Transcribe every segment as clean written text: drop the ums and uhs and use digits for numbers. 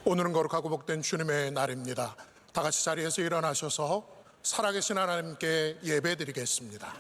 오늘은 거룩하고 복된 주님의 날입니다. 다 같이 자리에서 일어나셔서 살아계신 하나님께 예배드리겠습니다.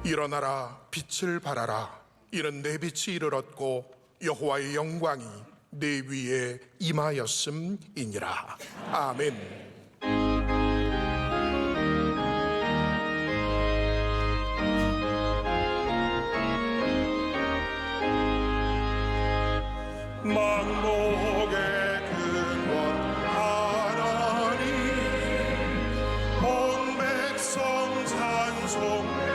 일어나라, 빛을 발하라. 이는 내 빛이 이르렀고 여호와의 영광이 내 위에 임하였음이니라. 아멘. 만복의 근원 하나님, 온 백성 찬송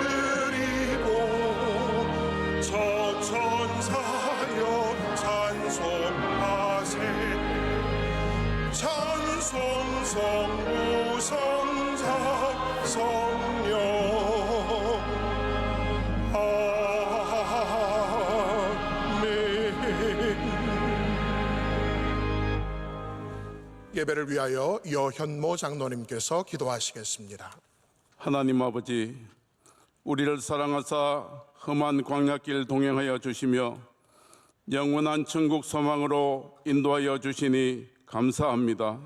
천사여 찬송하세. 찬송 성부 성자 성령. 아멘. 예배를 위하여 여현모 장로님께서 기도하시겠습니다. 하나님 아버지, 우리를 사랑하사 험한 광야길 동행하여 주시며 영원한 천국 소망으로 인도하여 주시니 감사합니다.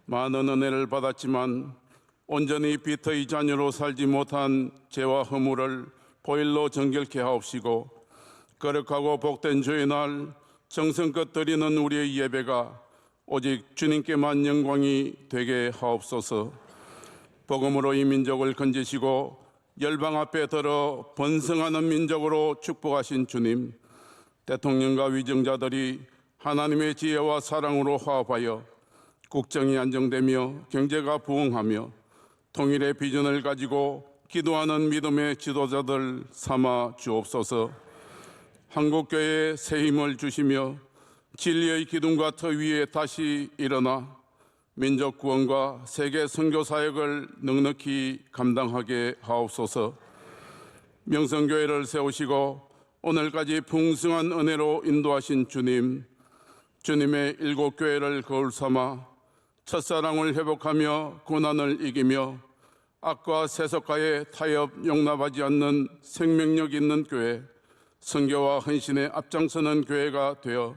많은 은혜를 받았지만 온전히 빛의 자녀로 살지 못한 죄와 허물을 보혈로 정결케 하옵시고, 거룩하고 복된 주의 날 정성껏 드리는 우리의 예배가 오직 주님께만 영광이 되게 하옵소서. 복음으로 이 민족을 건지시고 열방 앞에 들어 번성하는 민족으로 축복하신 주님, 대통령과 위정자들이 하나님의 지혜와 사랑으로 화합하여 국정이 안정되며 경제가 부흥하며 통일의 비전을 가지고 기도하는 믿음의 지도자들 삼아 주옵소서. 한국교회에 새 힘을 주시며 진리의 기둥과 터 위에 다시 일어나 민족 구원과 세계 선교 사역을 넉넉히 감당하게 하옵소서. 명성교회를 세우시고 오늘까지 풍성한 은혜로 인도하신 주님, 주님의 일곱 교회를 거울 삼아 첫사랑을 회복하며 고난을 이기며 악과 세속과의 타협 용납하지 않는 생명력 있는 교회, 선교와 헌신에 앞장서는 교회가 되어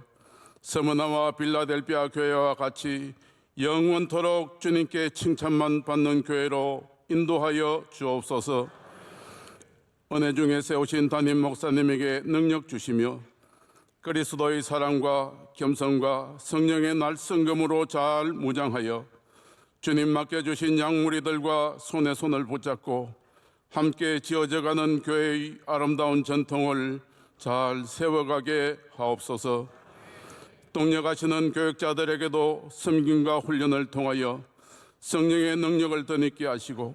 스무나와 빌라델피아 교회와 같이 영원토록 주님께 칭찬만 받는 교회로 인도하여 주옵소서. 은혜 중에 세우신 담임 목사님에게 능력 주시며 그리스도의 사랑과 겸손과 성령의 날성금으로 잘 무장하여 주님 맡겨주신 양무리들과 손에 손을 붙잡고 함께 지어져가는 교회의 아름다운 전통을 잘 세워가게 하옵소서. 동력하시는 교육자들에게도 섬김과 훈련을 통하여 성령의 능력을 덧입게 하시고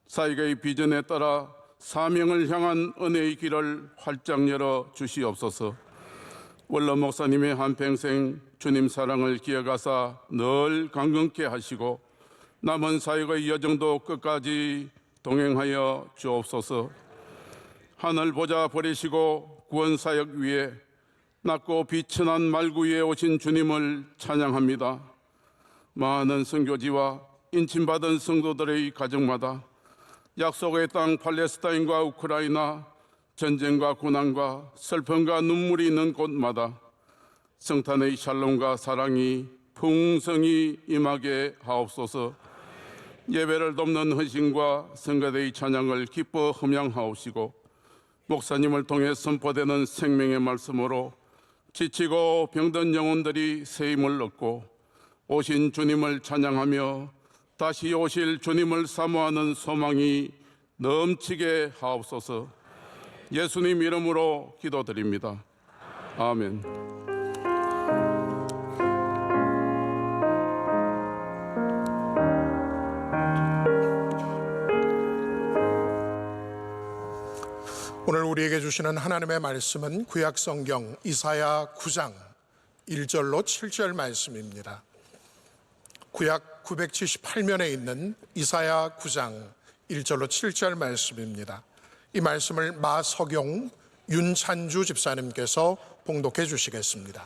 사역의 비전에 따라 사명을 향한 은혜의 길을 활짝 열어 주시옵소서. 원로 목사님의 한평생 주님 사랑을 기억하사 늘 강건케 하시고 남은 사역의 여정도 끝까지 동행하여 주옵소서. 하늘 보자 버리시고 구원 사역 위에 낮고 비천한 말구 위에 오신 주님을 찬양합니다. 많은 선교지와 인침받은 성도들의 가정마다 약속의 땅 팔레스타인과 우크라이나, 전쟁과 고난과 슬픔과 눈물이 있는 곳마다 성탄의 샬롬과 사랑이 풍성히 임하게 하옵소서. 예배를 돕는 헌신과 성가대의 찬양을 기뻐 흠양하옵시고 목사님을 통해 선포되는 생명의 말씀으로 지치고 병든 영혼들이 새 힘을 얻고 오신 주님을 찬양하며 다시 오실 주님을 사모하는 소망이 넘치게 하옵소서. 예수님 이름으로 기도드립니다. 아멘. 오늘 우리에게 주시는 하나님의 말씀은 구약성경 이사야 9장 1절로 7절 말씀입니다. 구약 978면에 있는 이사야 9장 1절로 7절 말씀입니다. 이 말씀을 마석용 윤찬주 집사님께서 봉독해 주시겠습니다.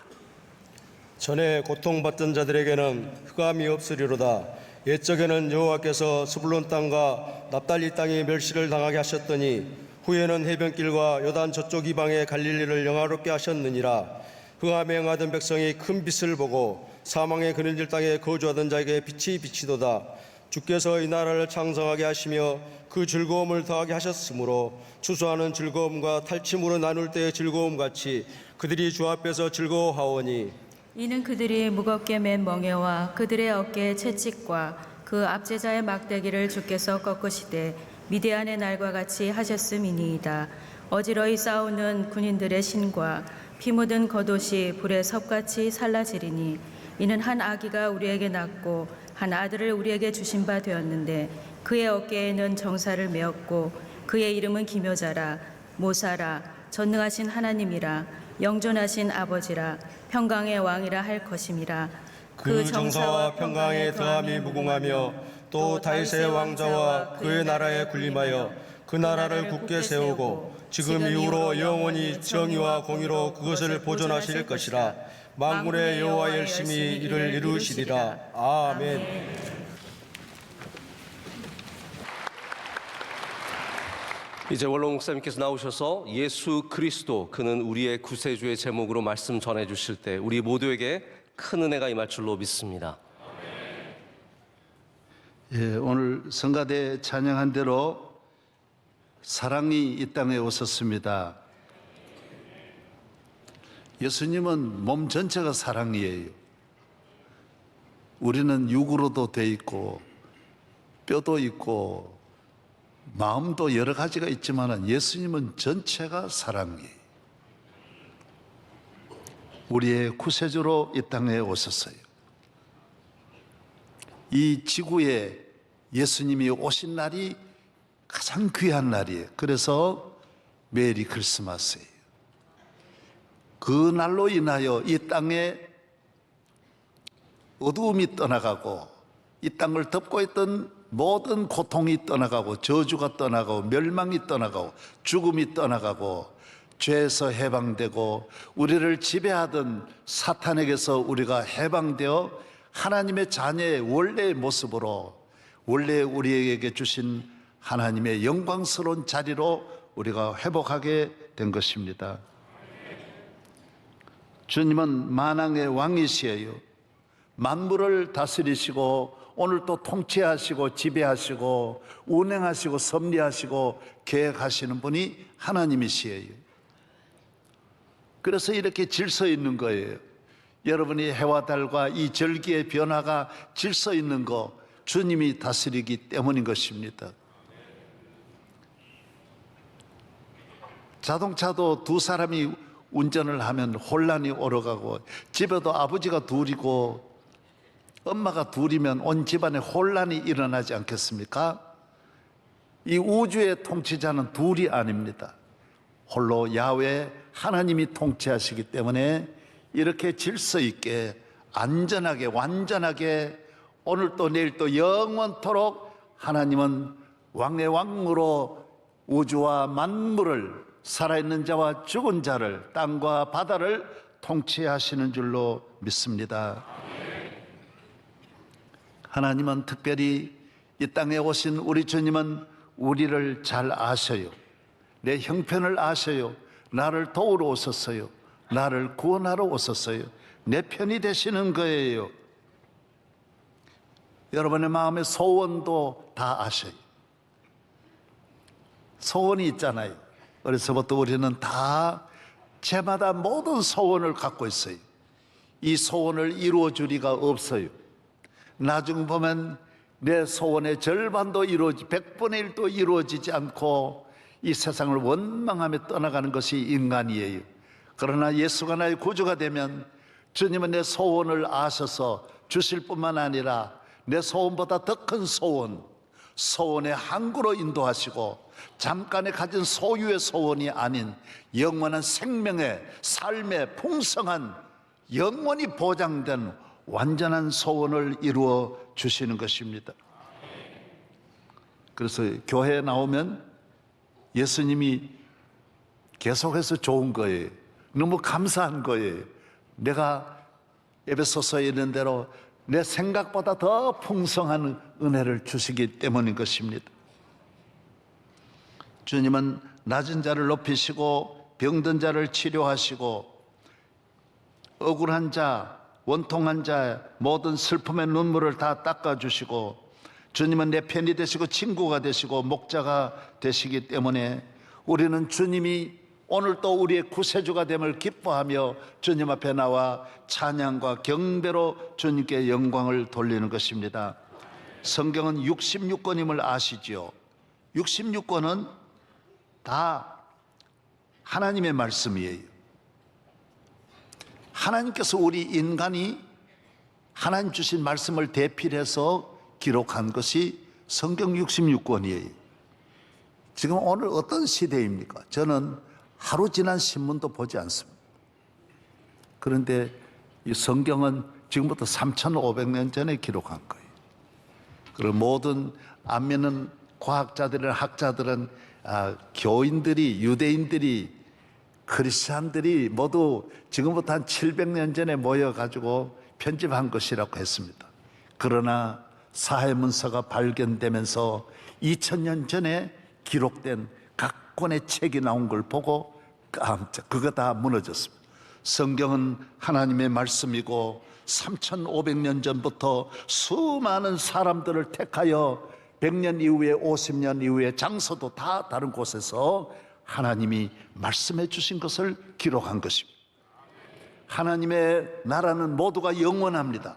전에 고통받던 자들에게는 흑암이 없으리로다. 옛적에는 여호와께서 스불론 땅과 납달리 땅에 멸시를 당하게 하셨더니 후에는 해변길과 요단 저쪽 이방의 갈릴리를 영화롭게 하셨느니라. 흑암에 행하던 백성이 큰 빛을 보고 사망의 그늘질 땅에 거주하던 자에게 빛이 비치도다. 주께서 이 나라를 창성하게 하시며 그 즐거움을 더하게 하셨으므로 추수하는 즐거움과 탈취물을 나눌 때의 즐거움같이 그들이 주 앞에서 즐거워하오니 이는 그들이 무겁게 맨 멍에와 그들의 어깨의 채찍과 그 압제자의 막대기를 주께서 꺾으시되 미디안의 날과 같이 하셨음이니이다. 어지러이 싸우는 군인들의 신과 피 묻은 겉옷이 불에 섭같이 살라지리니 이는 한 아기가 우리에게 낳고 한 아들을 우리에게 주신 바 되었는데 그의 어깨에는 정사를 메었고 그의 이름은 기묘자라 모사라 전능하신 하나님이라 영존하신 아버지라 평강의 왕이라 할 것임이라. 그 정사와 평강의 더함이 무궁하며 또 다윗의 왕자와 그의 나라에 군림하여 그 나라를 굳게 세우고 지금 이후로 영원히 정의와 공의로 그것을 보존하실 것이라. 만군의 여호와 열심히 이를 이루시리라. 아멘. 이제 원로 목사님께서 나오셔서 예수 그리스도 그는 우리의 구세주의 제목으로 말씀 전해 주실 때 우리 모두에게 큰 은혜가 임할 줄로 믿습니다. 예, 오늘 성가대 찬양한 대로 사랑이 이 땅에 오셨습니다. 예수님은 몸 전체가 사랑이에요. 우리는 육으로도 돼 있고 뼈도 있고 마음도 여러 가지가 있지만 예수님은 전체가 사랑이에요. 우리의 구세주로 이 땅에 오셨어요. 이 지구에 예수님이 오신 날이 가장 귀한 날이에요. 그래서 메리 크리스마스예요. 그 날로 인하여 이 땅에 어두움이 떠나가고 이 땅을 덮고 있던 모든 고통이 떠나가고 저주가 떠나가고 멸망이 떠나가고 죽음이 떠나가고 죄에서 해방되고 우리를 지배하던 사탄에게서 우리가 해방되어 하나님의 자녀의 원래의 모습으로 원래 우리에게 주신 하나님의 영광스러운 자리로 우리가 회복하게 된 것입니다. 주님은 만왕의 왕이시에요. 만물을 다스리시고 오늘 또 통치하시고 지배하시고 운행하시고 섭리하시고 계획하시는 분이 하나님이시에요. 그래서 이렇게 질서 있는 거예요. 여러분이 해와 달과 이 절기의 변화가 질서 있는 거 주님이 다스리기 때문인 것입니다. 자동차도 두 사람이 운전을 하면 혼란이 오러가고 집에도 아버지가 둘이고 엄마가 둘이면 온 집안에 혼란이 일어나지 않겠습니까? 이 우주의 통치자는 둘이 아닙니다. 홀로 야훼 하나님이 통치하시기 때문에 이렇게 질서 있게 안전하게 완전하게 오늘 또 내일 또 영원토록 하나님은 왕의 왕으로 우주와 만물을 살아있는 자와 죽은 자를 땅과 바다를 통치하시는 줄로 믿습니다. 하나님은 특별히 이 땅에 오신 우리 주님은 우리를 잘 아셔요. 내 형편을 아셔요. 나를 도우러 오셨어요. 나를 구원하러 오셨어요. 내 편이 되시는 거예요. 여러분의 마음의 소원도 다 아셔요. 소원이 있잖아요. 어려서부터 우리는 다 제마다 모든 소원을 갖고 있어요. 이 소원을 이루어 줄 리가 없어요. 나중 보면 내 소원의 절반도 100분의 1도 이루어지지 않고 이 세상을 원망하며 떠나가는 것이 인간이에요. 그러나 예수가 나의 구주가 되면 주님은 내 소원을 아셔서 주실 뿐만 아니라 내 소원보다 더 큰 소원의 항구로 인도하시고 잠깐에 가진 소유의 소원이 아닌 영원한 생명의 삶의 풍성한 영원히 보장된 완전한 소원을 이루어 주시는 것입니다. 그래서 교회에 나오면 예수님이 계속해서 좋은 거예요. 너무 감사한 거예요. 내가 에베소서에 있는 대로 내 생각보다 더 풍성한 은혜를 주시기 때문인 것입니다. 주님은 낮은 자를 높이시고 병든 자를 치료하시고 억울한 자, 원통한 자 모든 슬픔의 눈물을 다 닦아주시고 주님은 내 편이 되시고 친구가 되시고 목자가 되시기 때문에 우리는 주님이 오늘 또 우리의 구세주가 됨을 기뻐하며 주님 앞에 나와 찬양과 경배로 주님께 영광을 돌리는 것입니다. 성경은 66권임을 아시지요? 66권은 다 하나님의 말씀이에요. 하나님께서 우리 인간이 하나님 주신 말씀을 대필해서 기록한 것이 성경 66권이에요. 지금 오늘 어떤 시대입니까? 저는 하루 지난 신문도 보지 않습니다. 그런데 이 성경은 지금부터 3,500년 전에 기록한 거예요. 그리고 모든 안 믿는 과학자들이나 학자들은 교인들이, 유대인들이, 크리스찬들이 모두 지금부터 한 700년 전에 모여가지고 편집한 것이라고 했습니다. 그러나 사해문서가 발견되면서 2000년 전에 기록된 각 권의 책이 나온 걸 보고 깜짝, 그거 다 무너졌습니다. 성경은 하나님의 말씀이고 3500년 전부터 수많은 사람들을 택하여 100년 이후에 50년 이후에 장소도 다 다른 곳에서 하나님이 말씀해 주신 것을 기록한 것입니다. 하나님의 나라는 모두가 영원합니다.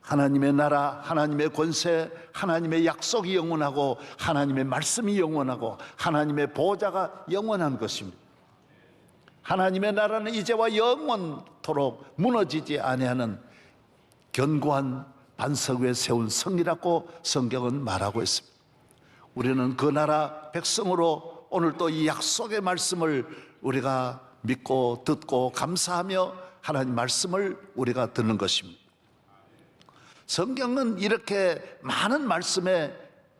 하나님의 나라, 하나님의 권세, 하나님의 약속이 영원하고 하나님의 말씀이 영원하고 하나님의 보좌가 영원한 것입니다. 하나님의 나라는 이제와 영원토록 무너지지 아니하는 견고한 반석 위에 세운 성이라고 성경은 말하고 있습니다. 우리는 그 나라 백성으로 오늘 또 이 약속의 말씀을 우리가 믿고 듣고 감사하며 하나님 말씀을 우리가 듣는 것입니다. 성경은 이렇게 많은 말씀의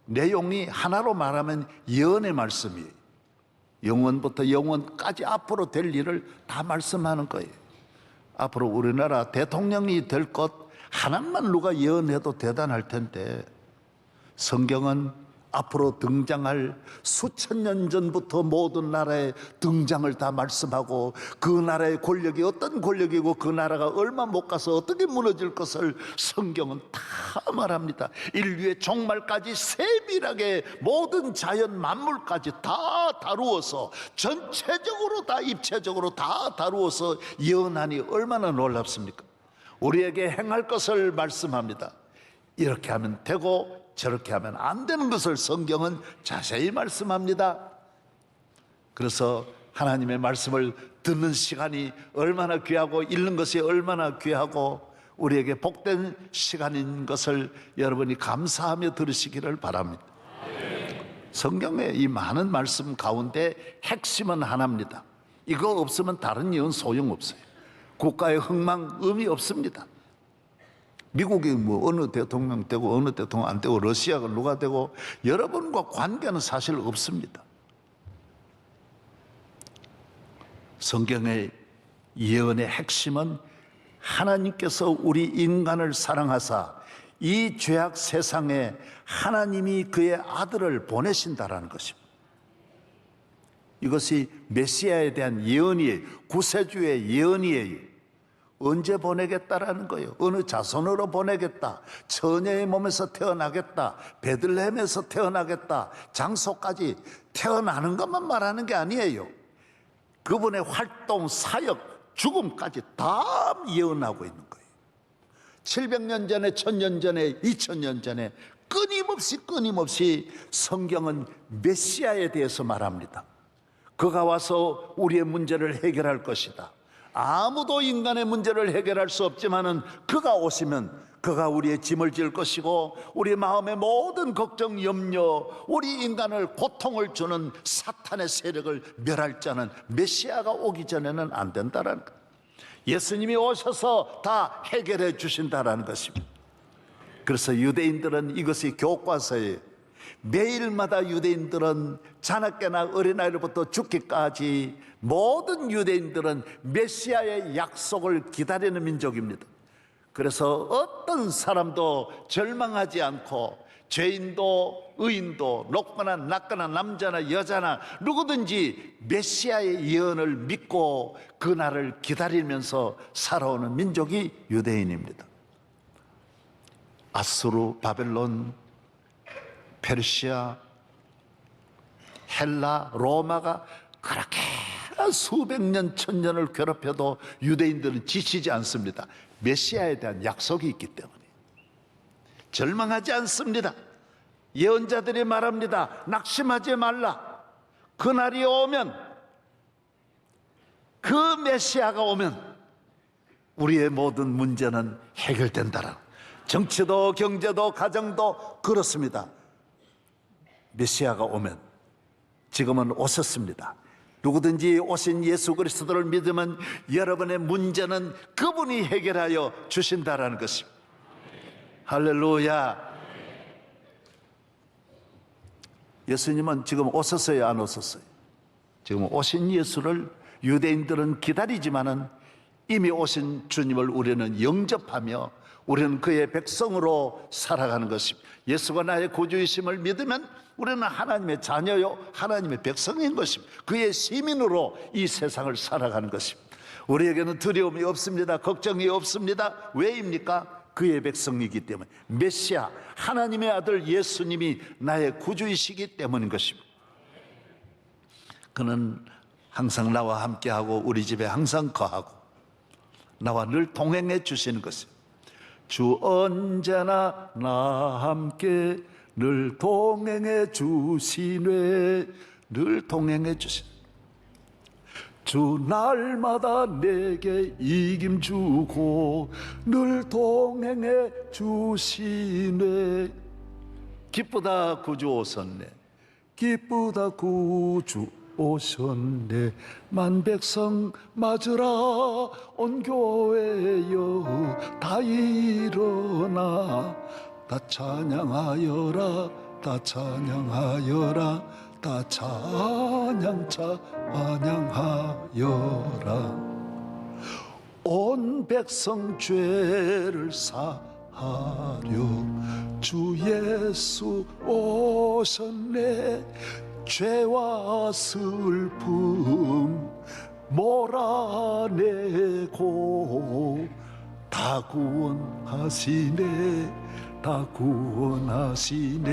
내용이 하나로 말하면 예언의 말씀이에요. 영원부터 영원까지 앞으로 될 일을 다 말씀하는 거예요. 앞으로 우리나라 대통령이 될 것 하나만 누가 예언해도 대단할 텐데 성경은 앞으로 등장할 수천 년 전부터 모든 나라의 등장을 다 말씀하고 그 나라의 권력이 어떤 권력이고 그 나라가 얼마 못 가서 어떻게 무너질 것을 성경은 다 말합니다. 인류의 종말까지 세밀하게 모든 자연 만물까지 다 다루어서 전체적으로 다 입체적으로 다 다루어서 예언하니 얼마나 놀랍습니까? 우리에게 행할 것을 말씀합니다. 이렇게 하면 되고 저렇게 하면 안 되는 것을 성경은 자세히 말씀합니다. 그래서 하나님의 말씀을 듣는 시간이 얼마나 귀하고 읽는 것이 얼마나 귀하고 우리에게 복된 시간인 것을 여러분이 감사하며 들으시기를 바랍니다. 성경의 이 많은 말씀 가운데 핵심은 하나입니다. 이거 없으면 다른 예언 소용없어요. 국가의 흥망 의미 없습니다. 미국이 뭐 어느 대통령 되고 어느 대통령 안 되고 러시아가 누가 되고 여러분과 관계는 사실 없습니다. 성경의 예언의 핵심은 하나님께서 우리 인간을 사랑하사 이 죄악 세상에 하나님이 그의 아들을 보내신다라는 것입니다. 이것이 메시아에 대한 예언이에요. 구세주의 예언이에요. 언제 보내겠다라는 거예요. 어느 자손으로 보내겠다. 처녀의 몸에서 태어나겠다. 베들레헴에서 태어나겠다. 장소까지 태어나는 것만 말하는 게 아니에요. 그분의 활동, 사역, 죽음까지 다 예언하고 있는 거예요. 700년 전에, 1000년 전에, 2000년 전에 끊임없이 성경은 메시아에 대해서 말합니다. 그가 와서 우리의 문제를 해결할 것이다. 아무도 인간의 문제를 해결할 수 없지만은 그가 오시면 그가 우리의 짐을 질 것이고 우리 마음의 모든 걱정, 염려, 우리 인간을 고통을 주는 사탄의 세력을 멸할 자는 메시아가 오기 전에는 안 된다라는 거예요. 예수님이 오셔서 다 해결해 주신다라는 것입니다. 그래서 유대인들은 이것이 교과서예요. 매일마다 유대인들은 자나깨나 어린아이로부터 죽기까지 모든 유대인들은 메시아의 약속을 기다리는 민족입니다. 그래서 어떤 사람도 절망하지 않고 죄인도 의인도 높거나 낮거나 남자나 여자나 누구든지 메시아의 예언을 믿고 그날을 기다리면서 살아오는 민족이 유대인입니다. 아수르, 바벨론, 페르시아, 헬라, 로마가 그렇게 수백 년, 천년을 괴롭혀도 유대인들은 지치지 않습니다. 메시아에 대한 약속이 있기 때문에 절망하지 않습니다. 예언자들이 말합니다. 낙심하지 말라. 그날이 오면, 그 메시아가 오면 우리의 모든 문제는 해결된다라. 정치도 경제도 가정도 그렇습니다. 메시아가 오면, 지금은 오셨습니다. 누구든지 오신 예수 그리스도를 믿으면 여러분의 문제는 그분이 해결하여 주신다라는 것입니다. 할렐루야. 예수님은 지금 오셨어요, 안 오셨어요? 지금 오신 예수를 유대인들은 기다리지만은 이미 오신 주님을 우리는 영접하며 우리는 그의 백성으로 살아가는 것입니다. 예수가 나의 구주이심을 믿으면 우리는 하나님의 자녀요 하나님의 백성인 것입니다. 그의 시민으로 이 세상을 살아가는 것입니다. 우리에게는 두려움이 없습니다. 걱정이 없습니다. 왜입니까? 그의 백성이기 때문에. 메시아 하나님의 아들 예수님이 나의 구주이시기 때문인 것입니다. 그는 항상 나와 함께하고 우리 집에 항상 거하고 나와 늘 동행해 주시는 것입니다. 주 언제나 나와 함께 늘 동행해 주시네. 늘 동행해 주시네. 주 날마다 내게 이김 주고 늘 동행해 주시네. 기쁘다 구주 오셨네. 기쁘다 구주 오셨네. 만백성 맞으라 온 교회여 다 일어나 다 찬양하여라 다 찬양하여라 다 찬양하여라. 온 백성 죄를 사하려 주 예수 오셨네. 죄와 슬픔 몰아내고 다 구원하시네. 다 구원하시네.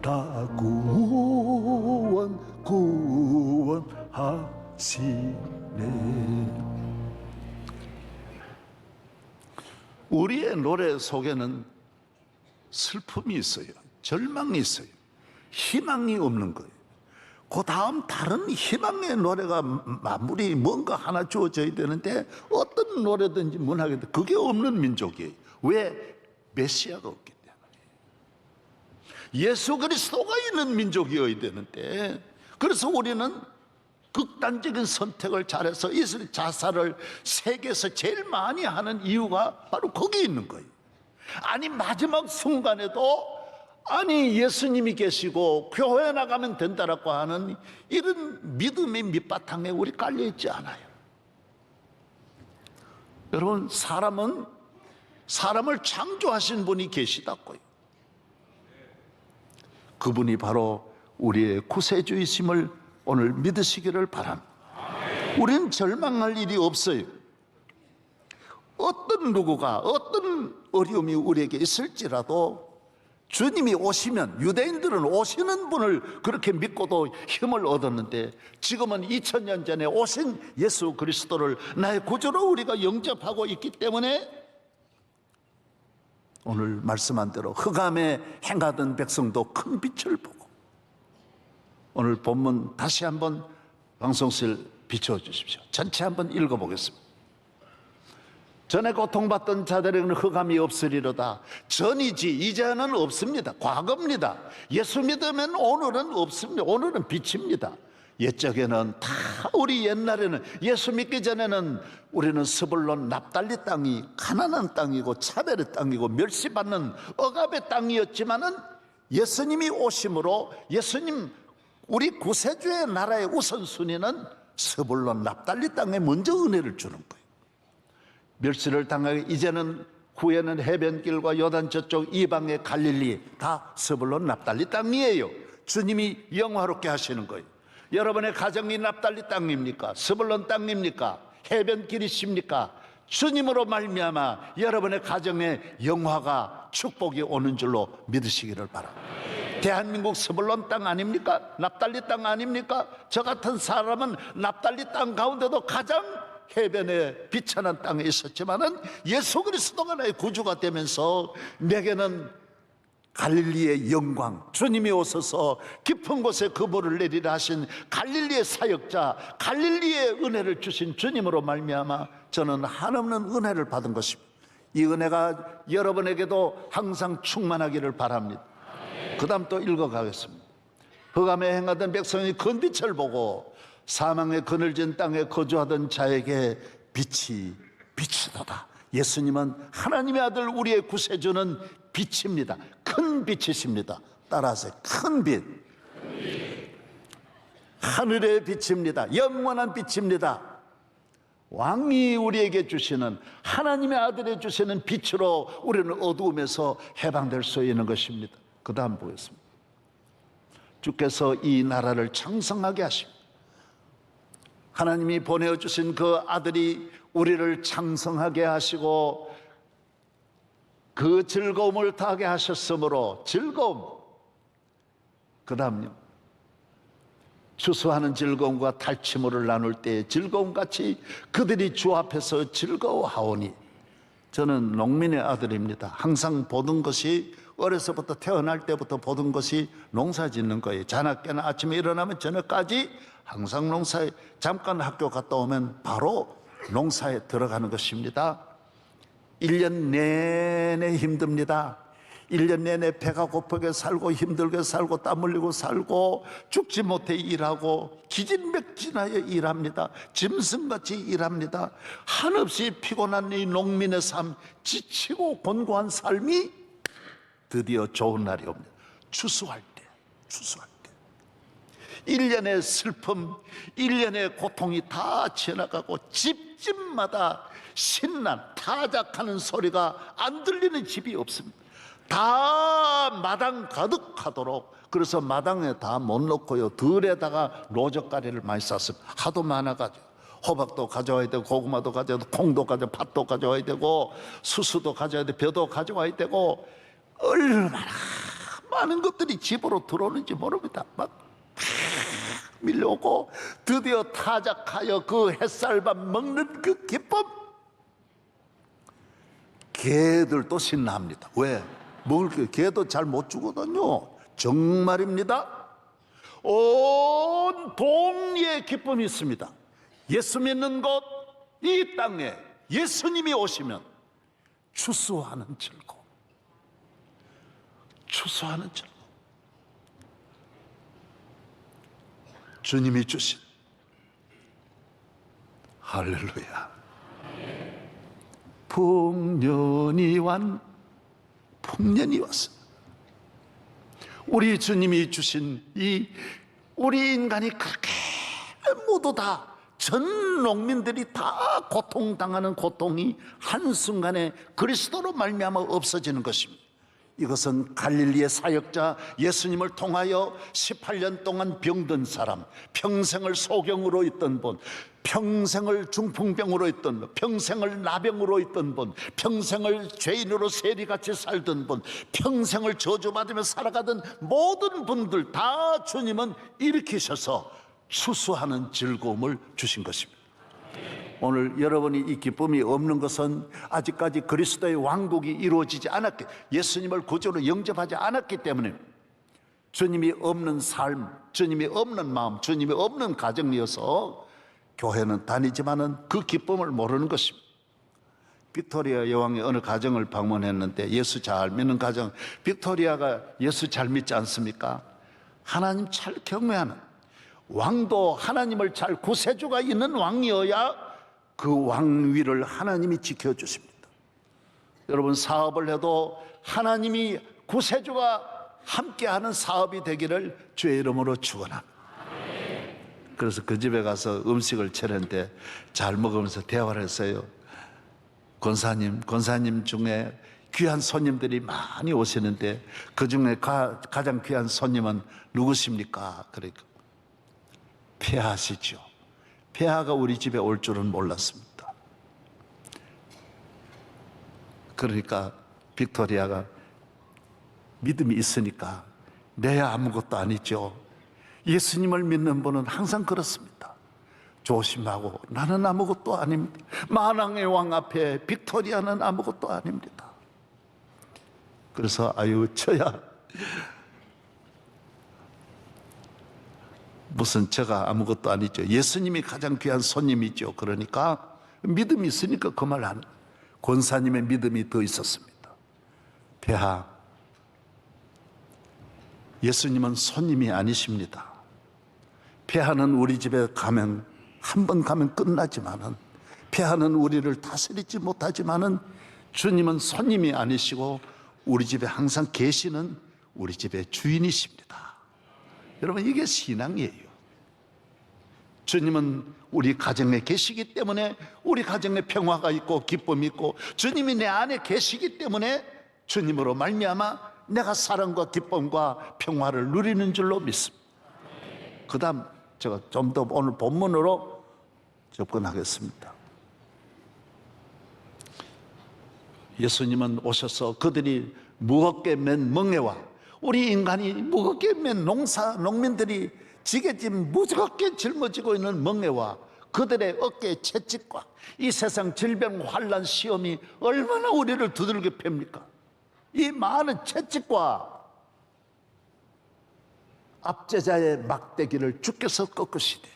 다 구원하시네. 우리의 노래 속에는 슬픔이 있어요. 절망이 있어요. 희망이 없는 거예요. 그 다음 다른 희망의 노래가 마무리 뭔가 하나 주어져야 되는데 어떤 노래든지 문학인데 그게 없는 민족이에요. 왜? 메시아가 없기 때문에. 예수 그리스도가 있는 민족이어야 되는데, 그래서 우리는 극단적인 선택을 잘해서 이스라엘 자살을 세계에서 제일 많이 하는 이유가 바로 거기에 있는 거예요. 아니 마지막 순간에도 아니 예수님이 계시고 교회 나가면 된다라고 하는 이런 믿음의 밑바탕에 우리 깔려 있지 않아요. 여러분, 사람을 창조하신 분이 계시다고요. 그분이 바로 우리의 구세주이심을 오늘 믿으시기를 바랍니다. 우리는 절망할 일이 없어요. 어떤 누구가 어떤 어려움이 우리에게 있을지라도 주님이 오시면, 유대인들은 오시는 분을 그렇게 믿고도 힘을 얻었는데, 지금은 2000년 전에 오신 예수 그리스도를 나의 구주로 우리가 영접하고 있기 때문에 오늘 말씀한 대로 흑암에 행하던 백성도 큰 빛을 보고, 오늘 본문 다시 한번 방송실 비춰주십시오. 전체 한번 읽어보겠습니다. 전에 고통받던 자들에게는 흑암이 없으리로다. 전이지 이제는 없습니다. 과거입니다. 예수 믿으면 오늘은 없습니다. 오늘은 빛입니다. 옛적에는 다 우리 옛날에는 예수 믿기 전에는 우리는 스불론 납달리 땅이 가난한 땅이고 차별의 땅이고 멸시받는 억압의 땅이었지만은 예수님이 오심으로 예수님 우리 구세주의 나라의 우선순위는 스불론 납달리 땅에 먼저 은혜를 주는 거예요. 멸시를 당하게 이제는 후에는 해변길과 요단 저쪽 이방의 갈릴리 다 스불론 납달리 땅이에요. 주님이 영화롭게 하시는 거예요. 여러분의 가정이 납달리 땅입니까? 스불론 땅입니까? 해변길이십니까? 주님으로 말미암아 여러분의 가정에 영화가 축복이 오는 줄로 믿으시기를 바랍니다. 대한민국 스불론 땅 아닙니까? 납달리 땅 아닙니까? 저 같은 사람은 납달리 땅 가운데도 가장 해변에 비천한 땅에 있었지만은 예수 그리스도가 나의 구주가 되면서 내게는 갈릴리의 영광, 주님이 오셔서 깊은 곳에 그물을 내리라 하신 갈릴리의 사역자, 갈릴리의 은혜를 주신 주님으로 말미암아 저는 한없는 은혜를 받은 것입니다. 이 은혜가 여러분에게도 항상 충만하기를 바랍니다. 그 다음 또 읽어가겠습니다. 흑암에 행하던 백성이 큰 빛을 보고 사망의 그늘진 땅에 거주하던 자에게 빛이 비치도다. 예수님은 하나님의 아들 우리의 구세주는 빛입니다. 큰 빛이십니다. 따라하세요. 큰 빛. 하늘의 빛입니다. 영원한 빛입니다. 왕이 우리에게 주시는 하나님의 아들이 주시는 빛으로 우리는 어두움에서 해방될 수 있는 것입니다. 그 다음 보겠습니다. 주께서 이 나라를 창성하게 하십니다. 하나님이 보내주신 그 아들이 우리를 창성하게 하시고 그 즐거움을 다하게 하셨으므로 즐거움. 그 다음요. 추수하는 즐거움과 탈취물을 나눌 때의 즐거움같이 그들이 주 앞에서 즐거워하오니. 저는 농민의 아들입니다. 항상 보던 것이 어려서부터 태어날 때부터 보던 것이 농사 짓는 거예요. 자나깨나 아침에 일어나면 저녁까지 항상 농사에 잠깐 학교 갔다 오면 바로 농사에 들어가는 것입니다. 1년 내내 힘듭니다. 1년 내내 배가 고프게 살고 힘들게 살고 땀 흘리고 살고 죽지 못해 일하고 기진맥진하여 일합니다. 짐승같이 일합니다. 한없이 피곤한 이 농민의 삶, 지치고 곤고한 삶이 드디어 좋은 날이 옵니다. 추수할 때. 1년의 슬픔, 1년의 고통이 다 지나가고 집집마다 신난 타작하는 소리가 안 들리는 집이 없습니다. 다 마당 가득하도록. 그래서 마당에 다 못 넣고요, 들에다가 로젓가리를 많이 쌌습니다. 하도 많아가지고 호박도 가져와야 되고 고구마도 가져와야 되고 콩도 가져와 팥도 가져와야 되고 수수도 가져와야 되고 벼도 가져와야 되고 얼마나 많은 것들이 집으로 들어오는지 모릅니다. 막 밀려오고 드디어 타작하여 그 햇살밥 먹는 그 기쁨, 개들도 신납니다. 왜? 먹을 게 개도 잘 못 주거든요. 정말입니다. 온 동리에 기쁨이 있습니다. 예수 믿는 곳 이 땅에 예수님이 오시면 추수하는 즐거움, 추수하는 즐거움. 주님이 주신 할렐루야. 풍년이 왔어. 우리 주님이 주신 이 우리 인간이 그렇게 모두 다 전 농민들이 다 고통당하는 고통이 한순간에 그리스도로 말미암아 없어지는 것입니다. 이것은 갈릴리의 사역자 예수님을 통하여 18년 동안 병든 사람, 평생을 소경으로 있던 분, 평생을 중풍병으로 있던 분, 평생을 나병으로 있던 분, 평생을 죄인으로 세리같이 살던 분, 평생을 저주받으며 살아가던 모든 분들 다 주님은 일으키셔서 수수하는 즐거움을 주신 것입니다. 오늘 여러분이 이 기쁨이 없는 것은 아직까지 그리스도의 왕국이 이루어지지 않았기, 예수님을 구주로 영접하지 않았기 때문에 주님이 없는 삶, 주님이 없는 마음, 주님이 없는 가정이어서 교회는 다니지만은 그 기쁨을 모르는 것입니다. 빅토리아 여왕의 어느 가정을 방문했는데 예수 잘 믿는 가정, 빅토리아가 예수 잘 믿지 않습니까? 하나님 잘 경외하는, 왕도 하나님을 잘 구세주가 있는 왕이어야 그 왕위를 하나님이 지켜주십니다. 여러분, 사업을 해도 하나님이 구세주가 함께하는 사업이 되기를 주의 이름으로 축원합니다. 그래서 그 집에 가서 음식을 차렸는데 잘 먹으면서 대화를 했어요. 권사님 중에 귀한 손님들이 많이 오시는데 그 중에 가장 귀한 손님은 누구십니까? 그러니까 폐하시죠. 폐하가 우리 집에 올 줄은 몰랐습니다. 그러니까 빅토리아가 믿음이 있으니까 내야 아무것도 아니죠. 예수님을 믿는 분은 항상 그렇습니다. 조심하고 나는 아무것도 아닙니다. 만왕의 왕 앞에 빅토리아는 아무것도 아닙니다. 그래서 아유 저야 무슨 제가 아무것도 아니죠. 예수님이 가장 귀한 손님이죠. 그러니까 믿음이 있으니까 그 말 안. 권사님의 믿음이 더 있었습니다. 폐하, 예수님은 손님이 아니십니다. 폐하는 우리 집에 가면 한 번 가면 끝나지만은, 폐하는 우리를 다스리지 못하지만은 주님은 손님이 아니시고 우리 집에 항상 계시는 우리 집의 주인이십니다. 여러분, 이게 신앙이에요. 주님은 우리 가정에 계시기 때문에 우리 가정에 평화가 있고 기쁨이 있고, 주님이 내 안에 계시기 때문에 주님으로 말미암아 내가 사랑과 기쁨과 평화를 누리는 줄로 믿습니다. 그 다음 제가 좀 더 오늘 본문으로 접근하겠습니다. 예수님은 오셔서 그들이 무겁게 맨 멍에와, 우리 인간이 무겁게 맨 농민들이 지게짐 무겁게 짊어지고 있는 멍에와 그들의 어깨의 채찍과 이 세상 질병, 환난, 시험이 얼마나 우리를 두들겨 팹니까? 이 많은 채찍과 압제자의 막대기를 주께서 꺾으시되,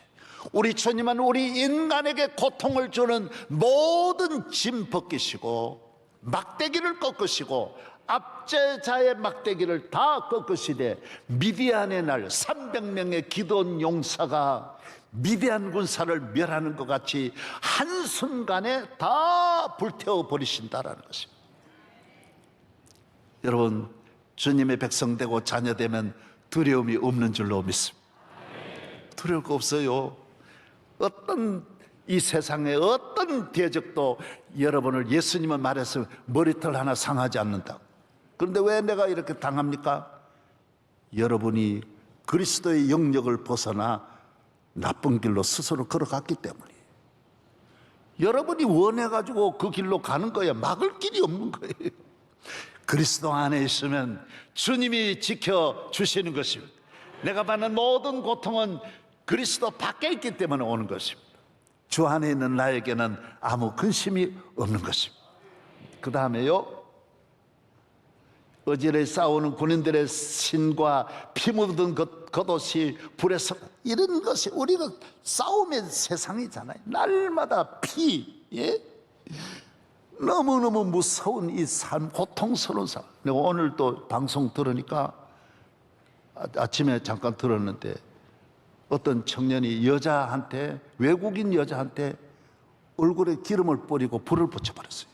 우리 주님은 우리 인간에게 고통을 주는 모든 짐 벗기시고 막대기를 꺾으시고 압제자의 막대기를 다 꺾으시되, 미디안의 날 300명의 기도원 용사가 미디안 군사를 멸하는 것 같이 한순간에 다 불태워 버리신다라는 것입니다. 여러분, 주님의 백성 되고 자녀 되면 두려움이 없는 줄로 믿습니다. 두려울 거 없어요. 어떤 이 세상의 어떤 대적도 여러분을, 예수님은 말했으면 머리털 하나 상하지 않는다. 그런데 왜 내가 이렇게 당합니까? 여러분이 그리스도의 영역을 벗어나 나쁜 길로 스스로 걸어갔기 때문이에요. 여러분이 원해가지고 그 길로 가는 거야. 막을 길이 없는 거예요. 그리스도 안에 있으면 주님이 지켜주시는 것입니다. 내가 받는 모든 고통은 그리스도 밖에 있기 때문에 오는 것입니다. 주 안에 있는 나에게는 아무 근심이 없는 것입니다. 그 다음에요, 어지러이 싸우는 군인들의 신과 피 묻은 겉옷이 불에서, 이런 것이 우리가 싸움의 세상이잖아요. 날마다 피, 예? 너무너무 무서운 이 삶, 고통스러운 삶. 내가 오늘 또 방송 들으니까, 아침에 잠깐 들었는데 어떤 청년이 여자한테, 외국인 여자한테 얼굴에 기름을 뿌리고 불을 붙여버렸어요.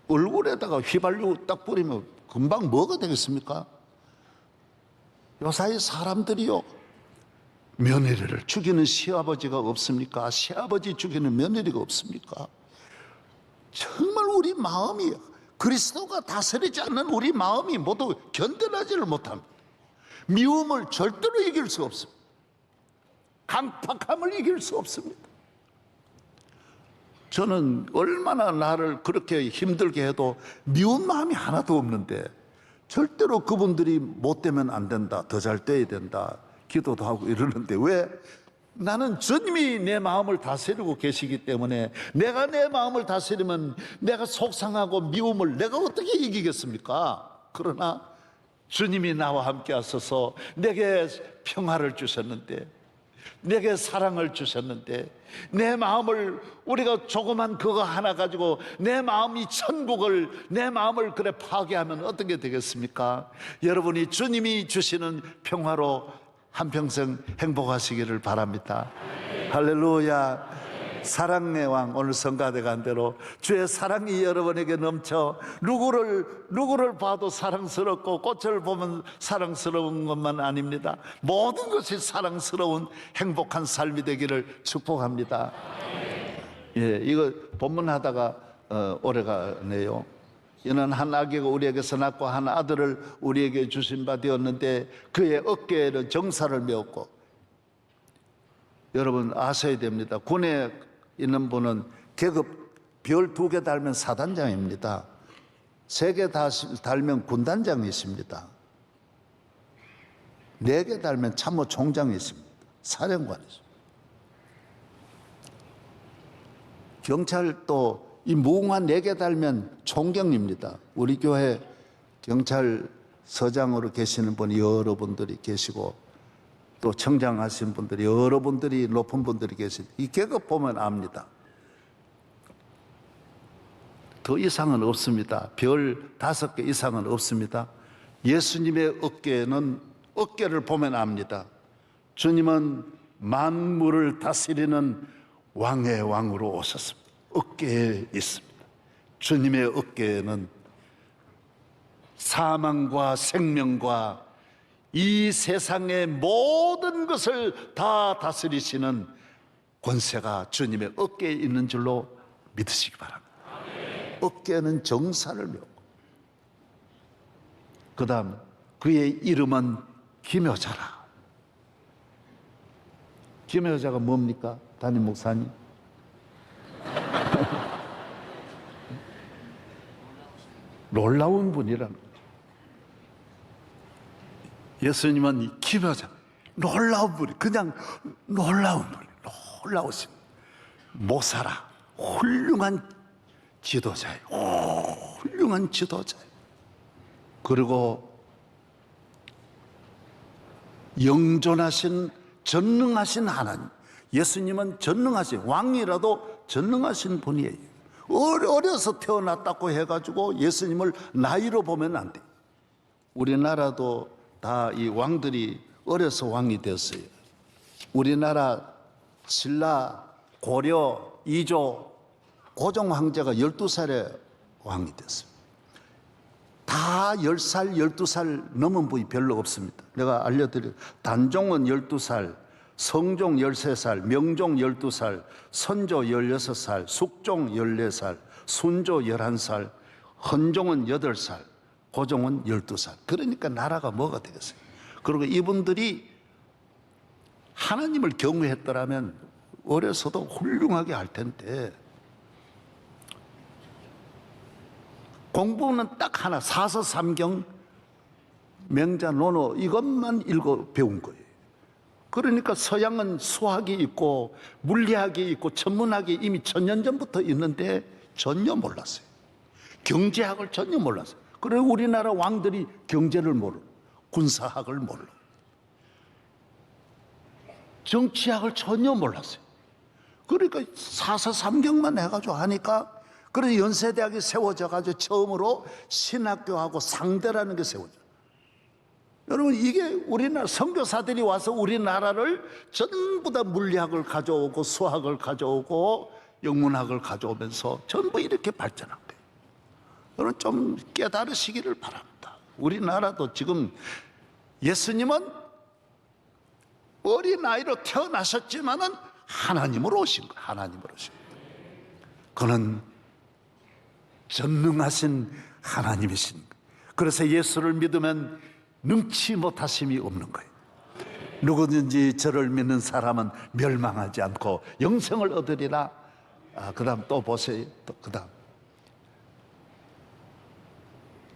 얼굴에다가 휘발유 딱 뿌리면 금방 뭐가 되겠습니까? 요사이 사람들이요, 며느리를 죽이는 시아버지가 없습니까? 시아버지 죽이는 며느리가 없습니까? 정말 우리 마음이, 그리스도가 다스리지 않는 우리 마음이 모두 견뎌내지를 못합니다. 미움을 절대로 이길 수 없습니다. 강팍함을 이길 수 없습니다. 저는 얼마나 나를 그렇게 힘들게 해도 미운 마음이 하나도 없는데, 절대로 그분들이 못 되면 안 된다, 더 잘 돼야 된다 기도도 하고 이러는데, 왜? 나는 주님이 내 마음을 다스리고 계시기 때문에, 내가 내 마음을 다스리면 내가 속상하고 미움을 내가 어떻게 이기겠습니까? 그러나 주님이 나와 함께 하셔서 내게 평화를 주셨는데, 내게 사랑을 주셨는데, 내 마음을, 우리가 조그만 그거 하나 가지고 내 마음이 천국을, 내 마음을 그래 파괴하면 어떻게 되겠습니까? 여러분이 주님이 주시는 평화로 한평생 행복하시기를 바랍니다. 할렐루야. 사랑의 왕, 오늘 성가대가 한 대로 주의 사랑이 여러분에게 넘쳐 누구를 봐도 사랑스럽고, 꽃을 보면 사랑스러운 것만 아닙니다. 모든 것이 사랑스러운 행복한 삶이 되기를 축복합니다. 예, 이거 본문하다가 오래가네요. 이는 한 아기가 우리에게서 낳고 한 아들을 우리에게 주신 바 되었는데, 그의 어깨에는 정사를 메었고. 여러분 아셔야 됩니다. 군에 있는 분은 계급 별 2개 달면 사단장입니다. 3개 달면 군단장이십니다. 4개 달면 참모총장이십니다. 사령관이십니다. 경찰도 이 무궁한 4개 달면 총경입니다. 우리 교회 경찰서장으로 계시는 분이 여러분들이 계시고, 또 청장하신 분들이 여러분들이, 높은 분들이 계신, 이 계급 보면 압니다. 더 이상은 없습니다. 별 5개 이상은 없습니다. 예수님의 어깨를 보면 압니다. 주님은 만물을 다스리는 왕의 왕으로 오셨습니다. 어깨에 있습니다. 주님의 어깨에는 사망과 생명과 이 세상의 모든 것을 다 다스리시는 권세가 주님의 어깨에 있는 줄로 믿으시기 바랍니다. 어깨는 정사를 메고, 그 다음 그의 이름은 기묘자라. 기묘자가 뭡니까? 담임 목사님, 놀라운 분이라는 거예요. 예수님은 기묘자, 놀라운 분이, 그냥 놀라운 분이, 놀라우신 모사라, 훌륭한 지도자예요. 훌륭한 지도자예요. 그리고 영존하신, 전능하신 하나님. 예수님은 전능하신, 왕이라도 전능하신 분이에요. 어려서 태어났다고 해가지고 예수님을 나이로 보면 안 돼. 우리나라도 다 이 왕들이 어려서 왕이 됐어요. 우리나라 신라, 고려, 이조, 고종 황제가 12살에 왕이 됐어요. 다 10살, 12살 넘은 분이 별로 없습니다. 내가 알려드려요. 단종은 12살, 성종 13살, 명종 12살, 선조 16살, 숙종 14살, 순조 11살, 헌종은 8살, 고종은 12살. 그러니까 나라가 뭐가 되겠어요? 그리고 이분들이 하나님을 경외했더라면 어려서도 훌륭하게 할 텐데, 공부는 딱 하나, 사서삼경, 명자논어 이것만 읽어 배운 거예요. 그러니까 서양은 수학이 있고 물리학이 있고 천문학이 이미 1000년 전부터 있는데 전혀 몰랐어요. 경제학을 전혀 몰랐어요. 그리고 우리나라 왕들이 경제를 모르고 군사학을 몰라, 정치학을 전혀 몰랐어요. 그러니까 사서삼경만 해가지고 하니까, 그래서 연세대학이 세워져가지고 처음으로 신학교하고 상대라는 게 세워져요. 여러분, 이게 우리나라 선교사들이 와서 우리나라를 전부 다 물리학을 가져오고 수학을 가져오고 영문학을 가져오면서 전부 이렇게 발전한 거예요. 여러분 좀 깨달으시기를 바랍니다. 우리나라도 지금 예수님은 어린아이로 태어나셨지만은 하나님으로 오신 거예요. 하나님으로 오신 거예요. 그는 전능하신 하나님이신 거예요. 그래서 예수를 믿으면 능치 못하심이 없는 거예요. 누구든지 저를 믿는 사람은 멸망하지 않고 영생을 얻으리라. 그 다음 또 보세요. 그 다음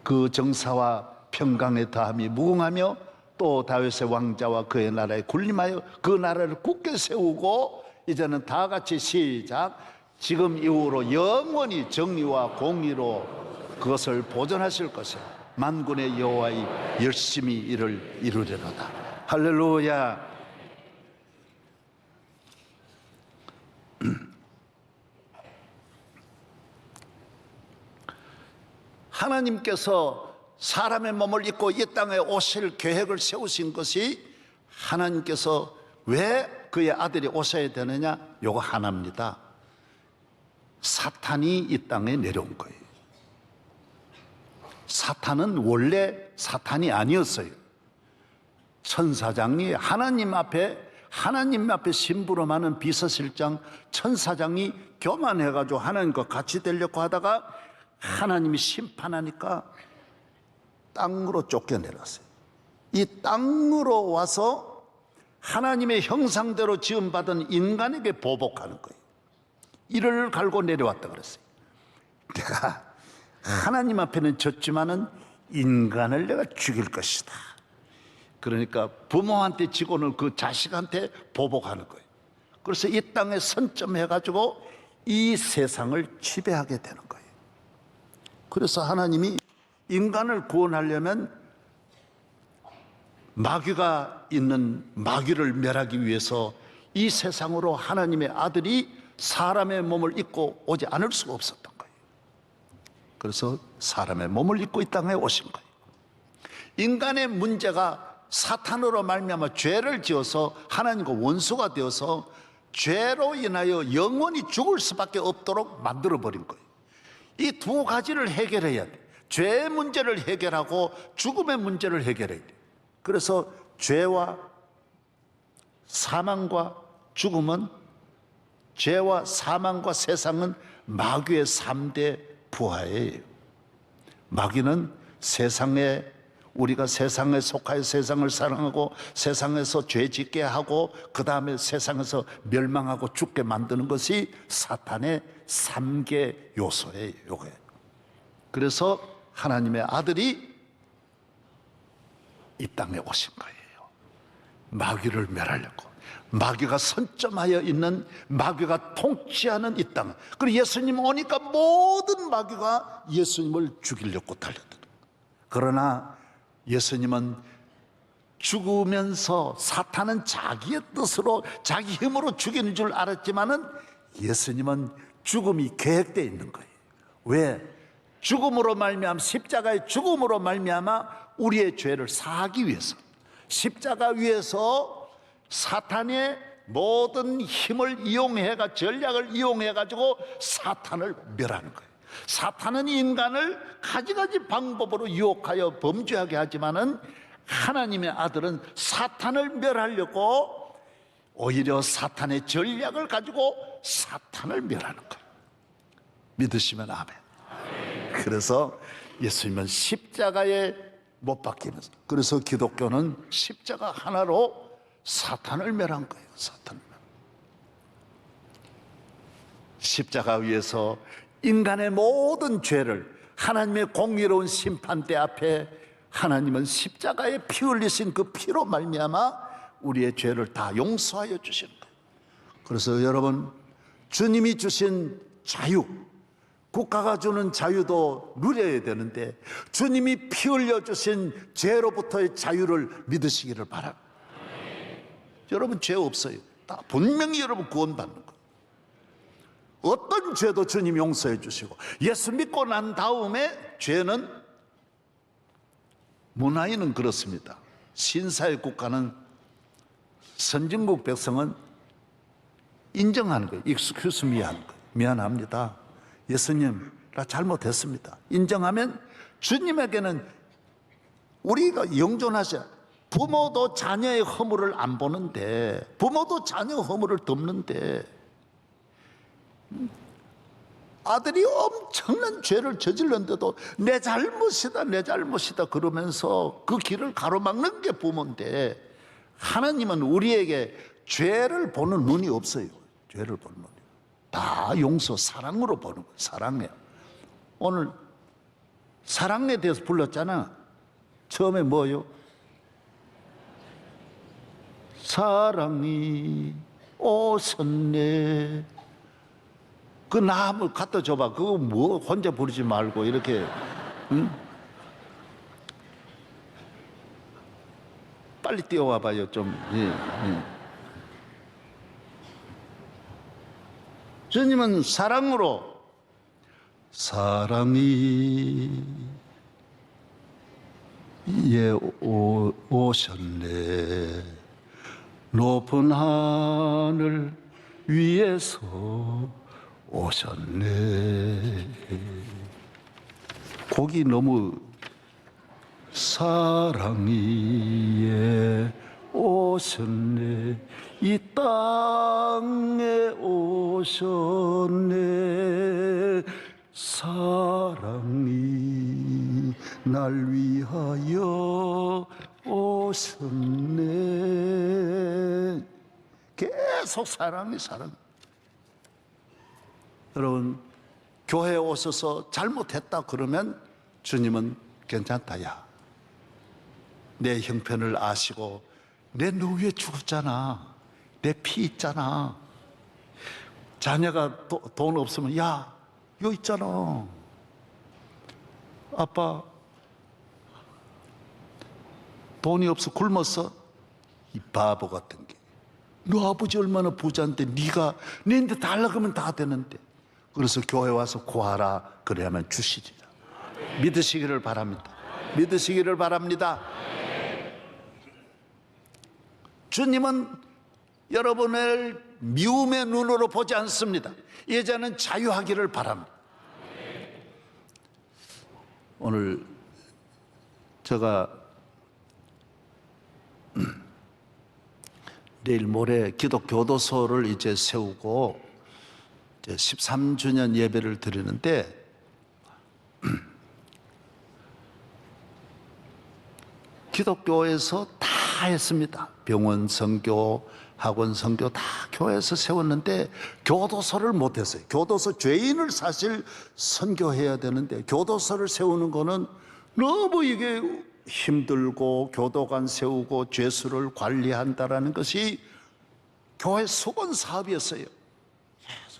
그 정사와 평강의 다함이 무궁하며 또 다윗의 왕자와 그의 나라에 군림하여 그 나라를 굳게 세우고 이제는 다 같이 시작. 지금 이후로 영원히 정의와 공의로 그것을 보존하실 것이야. 만군의 여호와의 열심히 이를 이루려노다. 할렐루야. 하나님께서 사람의 몸을 입고 이 땅에 오실 계획을 세우신 것이 하나님께서 왜 그의 아들이 오셔야 되느냐? 요거 하나입니다. 사탄이 이 땅에 내려온 거예요. 사탄은 원래 사탄이 아니었어요. 천사장이 하나님 앞에 심부름하는 비서실장 천사장이 교만해가지고 하나님과 같이 되려고 하다가 하나님이 심판하니까 땅으로 쫓겨내렸어요. 이 땅으로 와서 하나님의 형상대로 지음받은 인간에게 보복하는 거예요. 이를 갈고 내려왔다 그랬어요. 내가 하나님 앞에는 졌지만은 인간을 내가 죽일 것이다. 그러니까 부모한테 지고는 그 자식한테 보복하는 거예요. 그래서 이 땅에 선점해가지고 이 세상을 지배하게 되는 거예요. 그래서 하나님이 인간을 구원하려면 마귀가 있는 마귀를 멸하기 위해서 이 세상으로 하나님의 아들이 사람의 몸을 입고 오지 않을 수가 없었던 거예요. 그래서 사람의 몸을 입고 이 땅에 오신 거예요. 인간의 문제가 사탄으로 말미암아 죄를 지어서 하나님과 원수가 되어서 죄로 인하여 영원히 죽을 수밖에 없도록 만들어버린 거예요. 이 두 가지를 해결해야 돼. 죄의 문제를 해결하고 죽음의 문제를 해결해야 돼. 그래서 죄와 사망과 죽음은, 죄와 사망과 세상은 마귀의 3대 부하예요. 마귀는 세상에, 우리가 세상에 속하여 세상을 사랑하고 세상에서 죄 짓게 하고 그 다음에 세상에서 멸망하고 죽게 만드는 것이 사탄의 3개 요소예요. 요게. 그래서 하나님의 아들이 이 땅에 오신 거예요. 마귀를 멸하려고. 마귀가 선점하여 있는, 마귀가 통치하는 이 땅. 그리고 예수님 오니까 모든 마귀가 예수님을 죽이려고 달려들어요. 그러나 예수님은 죽으면서 사탄은 자기의 뜻으로 자기 힘으로 죽이는 줄 알았지만은 예수님은 죽음이 계획되어 있는 거예요. 왜? 죽음으로 말미암아, 십자가의 죽음으로 말미암아 우리의 죄를 사하기 위해서, 십자가 위에서 사탄의 모든 힘을 이용해가, 전략을 이용해가지고 사탄을 멸하는 거예요. 사탄은 인간을 가지가지 방법으로 유혹하여 범죄하게 하지만은 하나님의 아들은 사탄을 멸하려고 오히려 사탄의 전략을 가지고 사탄을 멸하는 거예요. 믿으시면 아멘. 그래서 예수님은 십자가에 못 박히면서, 그래서 기독교는 십자가 하나로 사탄을 멸한 거예요. 사탄을. 십자가 위에서 인간의 모든 죄를 하나님의 공의로운 심판대 앞에 하나님은 십자가에 피 흘리신 그 피로 말미암아 우리의 죄를 다 용서하여 주시는 거예요. 그래서 여러분, 주님이 주신 자유, 국가가 주는 자유도 누려야 되는데 주님이 피 흘려 주신 죄로부터의 자유를 믿으시기를 바랍니다. 여러분 죄 없어요. 다 분명히 여러분 구원받는 거예요. 어떤 죄도 주님 용서해 주시고, 예수 믿고 난 다음에 죄는, 문화에는 그렇습니다. 신사의 국가는, 선진국 백성은 인정하는 거예요. 익스큐스 미 하는 거예요. 미안합니다. 예수님, 나 잘못했습니다. 인정하면 주님에게는 우리가 영존하셔. 부모도 자녀의 허물을 안 보는데, 부모도 자녀 허물을 덮는데, 아들이 엄청난 죄를 저질렀는데도 내 잘못이다, 내 잘못이다 그러면서 그 길을 가로막는 게 부모인데, 하나님은 우리에게 죄를 보는 눈이 없어요. 죄를 보는 눈이. 다 용서, 사랑으로 보는 거예요. 사랑해. 오늘 사랑에 대해서 불렀잖아. 처음에 뭐요? 사랑이 오셨네. 그 나무 갖다 줘봐. 그거 뭐 혼자 부르지 말고 이렇게, 응? 빨리 뛰어와봐요 좀. 예. 주님은 사랑으로, 사랑이 오셨네. 높은 하늘 위에서 오셨네. 곡이 너무 사랑이 오셨네. 이 땅에 오셨네. 사랑이 날 위하여 오셨네. 계속 사랑이 사랑. 여러분, 교회에 오셔서 잘못했다 그러면 주님은 괜찮다. 야, 내 형편을 아시고 내 너 위에 죽었잖아. 내 피 있잖아. 자녀가 돈 없으면 야, 이거 있잖아. 아빠 돈이 없어 굶었어. 이 바보 같은 게. 너 아버지 얼마나 부자인데 네가 내한테 달라 그러면 다 되는데. 그래서 교회 와서 구하라 그래야만 주시리라. 믿으시기를 바랍니다. 믿으시기를 바랍니다. 주님은 여러분을 미움의 눈으로 보지 않습니다. 이제는 자유하기를 바랍니다. 오늘 제가 내일 모레 기독 교도소를 이제 세우고 이제 13주년 예배를 드리는데, 기독교에서 다 했습니다. 병원 선교, 학원 선교 다 교회에서 세웠는데 교도소를 못했어요. 교도소 죄인을 사실 선교해야 되는데 교도소를 세우는 거는 너무 이게 힘들고, 교도관 세우고 죄수를 관리한다라는 것이 교회 수건 사업이었어요.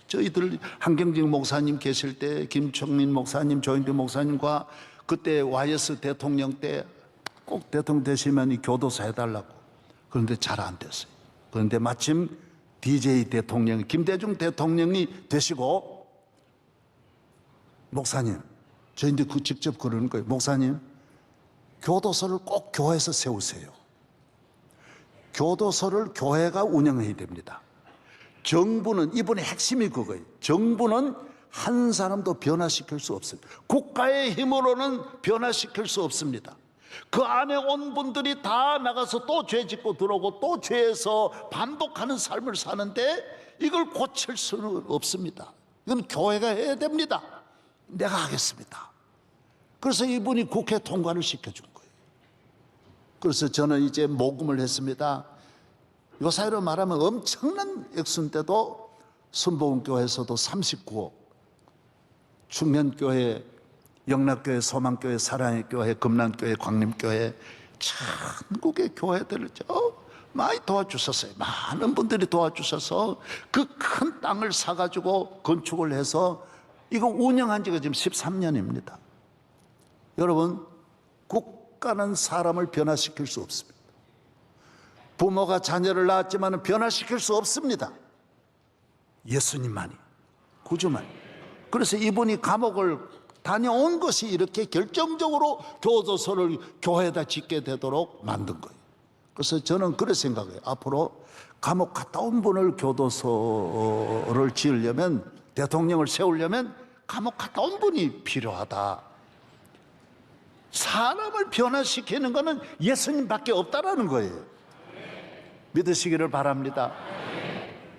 저희들 한경직 목사님 계실 때 김청민 목사님, 조인규 목사님과 그때 YS 대통령 때 꼭 대통령 되시면 이 교도소 해달라고. 그런데 잘 안 됐어요. 그런데 마침 DJ 대통령, 김대중 대통령이 되시고, 목사님, 저희들 그 직접 그러는 거예요. 목사님, 교도소를 꼭 교회에서 세우세요. 교도소를 교회가 운영해야 됩니다. 정부는, 이번에 핵심이 그거예요. 정부는 한 사람도 변화시킬 수 없습니다. 국가의 힘으로는 변화시킬 수 없습니다. 그 안에 온 분들이 다 나가서 또 죄 짓고 들어오고 또 죄에서 반복하는 삶을 사는데 이걸 고칠 수는 없습니다. 이건 교회가 해야 됩니다. 내가 하겠습니다. 그래서 이분이 국회 통과를 시켜준 거예요. 그래서 저는 이제 모금을 했습니다. 요 사이로 말하면 엄청난 액수인데도 순복음교회에서도 39억, 충년교회, 영락교회, 소망교회, 사랑의 교회, 금난교회, 광림교회, 전국의 교회들을 많이 도와주셨어요. 많은 분들이 도와주셔서 그 큰 땅을 사가지고 건축을 해서 이거 운영한 지가 지금 13년입니다. 여러분, 국가는 사람을 변화시킬 수 없습니다. 부모가 자녀를 낳았지만 변화시킬 수 없습니다. 예수님만이, 구주만이. 그래서 이분이 감옥을 다녀온 것이 이렇게 결정적으로 교도소를 교회에다 짓게 되도록 만든 거예요. 그래서 저는 그렇게 생각해요. 앞으로 감옥 갔다 온 분을 교도소를 지으려면 대통령을 세우려면 감옥 갔다 온 분이 필요하다. 사람을 변화시키는 것은 예수님밖에 없다라는 거예요. 믿으시기를 바랍니다.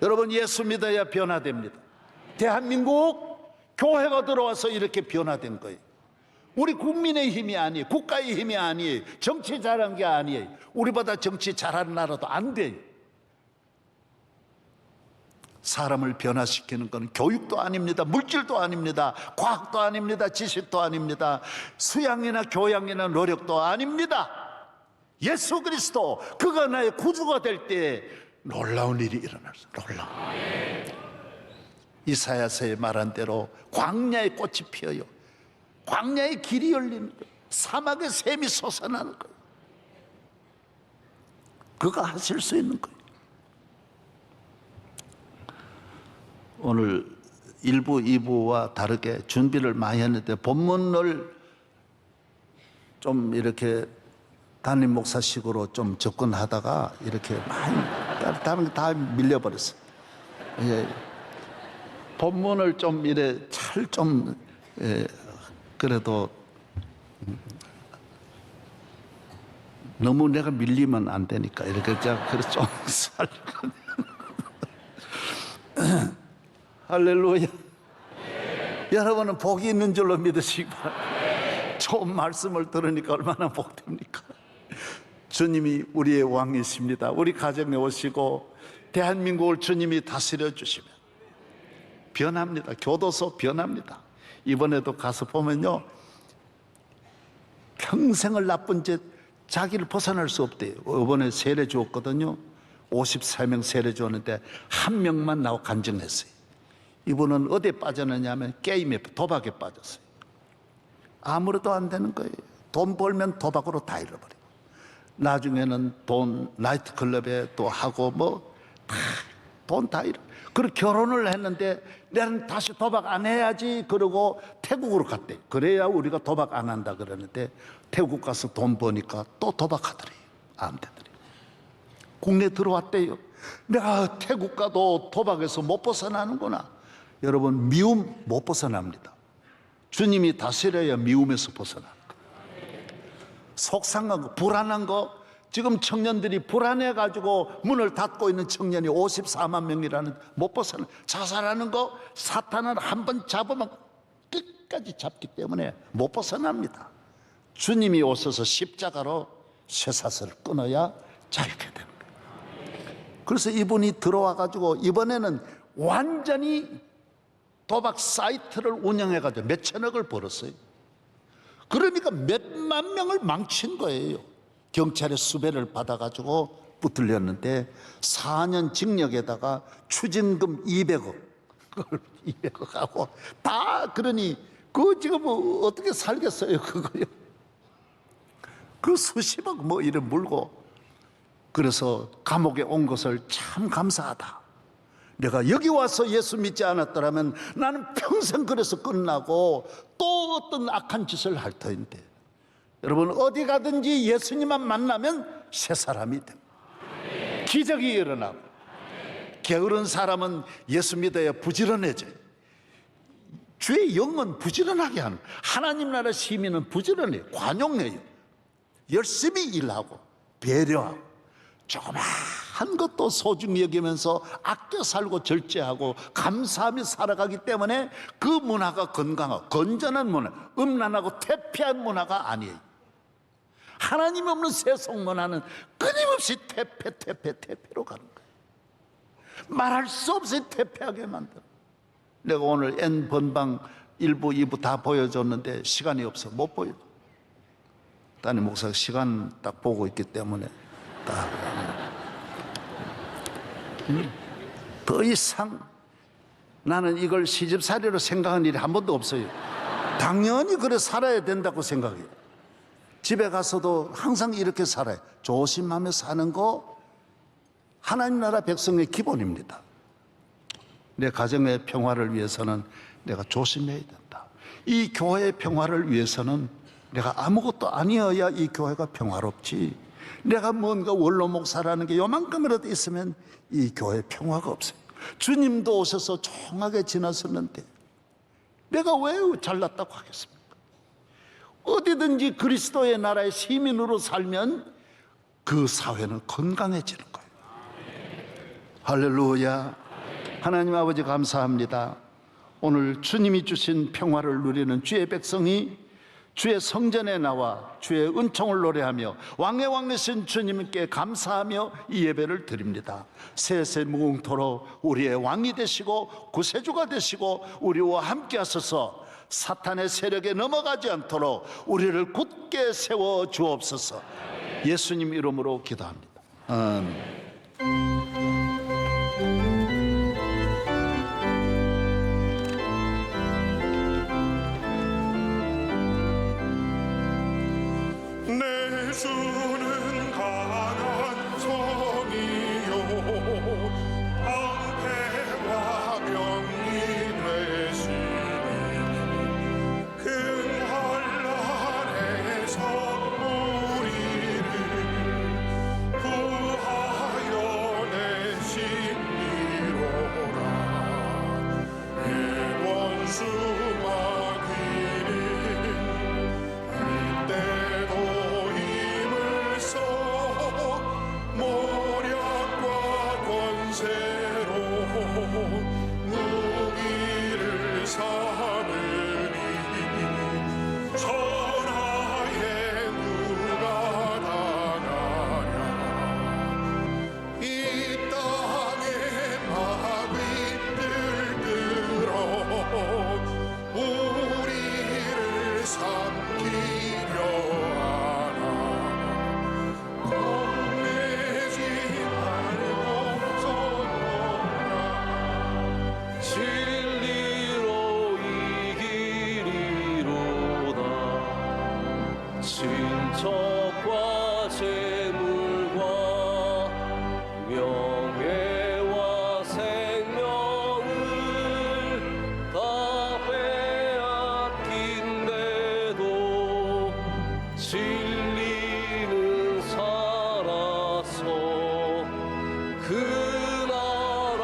여러분, 예수 믿어야 변화됩니다. 대한민국 교회가 들어와서 이렇게 변화된 거예요. 우리 국민의 힘이 아니에요. 국가의 힘이 아니에요. 정치 잘한 게 아니에요. 우리보다 정치 잘하는 나라도 안 돼요. 사람을 변화시키는 건 교육도 아닙니다. 물질도 아닙니다. 과학도 아닙니다. 지식도 아닙니다. 수양이나 교양이나 노력도 아닙니다. 예수 그리스도, 그가 나의 구주가 될 때 놀라운 일이 일어났어요. 놀라운. 이사야서에 말한 대로 광야의 꽃이 피어요. 광야의 길이 열리는 거예요. 사막의 샘이 솟아나는 거예요. 그가 하실 수 있는 거예요. 오늘 1부, 2부와 다르게 준비를 많이 했는데 본문을 좀 이렇게 담임 목사식으로 좀 접근하다가 이렇게 많이 다른 게 다 밀려버렸어요. 예. 본문을 좀 이래 잘 좀 그래도 너무 내가 밀리면 안 되니까 이렇게 그래서 좀 살리고. 할렐루야. 여러분은 복이 있는 줄로 믿으시기 바랍니다. 좋은 말씀을 들으니까 얼마나 복됩니까? 주님이 우리의 왕이십니다. 우리 가정에 오시고 대한민국을 주님이 다스려 주시면 변합니다. 교도소 변합니다. 이번에도 가서 보면요, 평생을 나쁜 죄 자기를 벗어날 수 없대요. 이번에 세례 주었거든요. 54명 세례 주었는데 한 명만 나와 간증했어요. 이분은 어디에 빠졌느냐면 게임에, 도박에 빠졌어요. 아무래도 안 되는 거예요. 돈 벌면 도박으로 다 잃어버리고, 나중에는 돈 나이트클럽에 또 하고 뭐 돈 다 잃어. 그리고 결혼을 했는데 나는 다시 도박 안 해야지 그러고 태국으로 갔대. 그래야 우리가 도박 안 한다 그러는데 태국 가서 돈 버니까 또 도박하더래요. 안 되더래요. 국내 들어왔대요. 내가 태국 가도 도박에서 못 벗어나는구나. 여러분, 미움 못 벗어납니다. 주님이 다스려야 미움에서 벗어나는 거예요. 속상한 거, 불안한 거, 지금 청년들이 불안해가지고 문을 닫고 있는 청년이 54만 명이라는, 못 벗어나. 자살하는 거, 사탄은 한 번 잡으면 끝까지 잡기 때문에 못 벗어납니다. 주님이 오셔서 십자가로 쇠사슬을 끊어야 자유케 되는 거예요. 그래서 이분이 들어와가지고 이번에는 완전히 도박 사이트를 운영해가지고 몇 천억을 벌었어요. 그러니까 몇만 명을 망친 거예요. 경찰의 수배를 받아가지고 붙들렸는데 4년 징역에다가 추징금 200억, 그걸 200억 하고 다, 그러니 그 지금 뭐 어떻게 살겠어요, 그거요. 그 수십억 뭐 이래 물고. 그래서 감옥에 온 것을 참 감사하다. 내가 여기 와서 예수 믿지 않았더라면 나는 평생 그래서 끝나고 또 어떤 악한 짓을 할 터인데, 여러분, 어디 가든지 예수님만 만나면 새 사람이 됩니다. 기적이 일어나고. 게으른 사람은 예수 믿어야 부지런해져요. 주의 영은 부지런하게 하는, 하나님 나라 시민은 부지런해요. 관용해요. 열심히 일하고 배려하고 조그마한 것도 소중히 여기면서 아껴 살고 절제하고 감사하며 살아가기 때문에 그 문화가 건강하고 건전한 문화, 음란하고 퇴폐한 문화가 아니에요. 하나님 없는 세속 문화는 끊임없이 퇴폐로 가는 거예요. 말할 수 없이 퇴폐하게 만들어. 내가 오늘 N번방 1부, 2부 다 보여줬는데 시간이 없어 못 보여. 담임 목사가 시간 딱 보고 있기 때문에 더 이상 나는 이걸 시집살이로 생각한 일이 한 번도 없어요. 당연히 그래 살아야 된다고 생각해요. 집에 가서도 항상 이렇게 살아요. 조심하며 사는 거 하나님 나라 백성의 기본입니다. 내 가정의 평화를 위해서는 내가 조심해야 된다. 이 교회의 평화를 위해서는 내가 아무것도 아니어야 이 교회가 평화롭지, 내가 뭔가 원로 목사라는 게 요만큼이라도 있으면 이 교회 평화가 없어요. 주님도 오셔서 조용하게 지나섰는데 내가 왜 잘났다고 하겠습니까? 어디든지 그리스도의 나라의 시민으로 살면 그 사회는 건강해지는 거예요. 할렐루야. 하나님 아버지 감사합니다. 오늘 주님이 주신 평화를 누리는 주의 백성이 주의 성전에 나와 주의 은총을 노래하며 왕의 왕 되신 주님께 감사하며 이 예배를 드립니다. 세세 무궁토록 우리의 왕이 되시고 구세주가 되시고 우리와 함께 하소서. 사탄의 세력에 넘어가지 않도록 우리를 굳게 세워 주옵소서. 예수님 이름으로 기도합니다. 아멘. 내 주는 강한 성이요 방패와 병이 되시니 큰 환난에서 우리를 구하여 내시리로라. 내 원수 마귀는 이때도 힘을 써 모략과 권세로 무기를 삼으니 천하에 누가 당하랴. 이 땅에 마귀들 들어 우리를 삼키려 하나. 겁내지 말고 서노라. 진리로 이기리로다. 친척과 재물과 명예와 생명을 다 빼앗긴데도 진리는 살아서 그 나라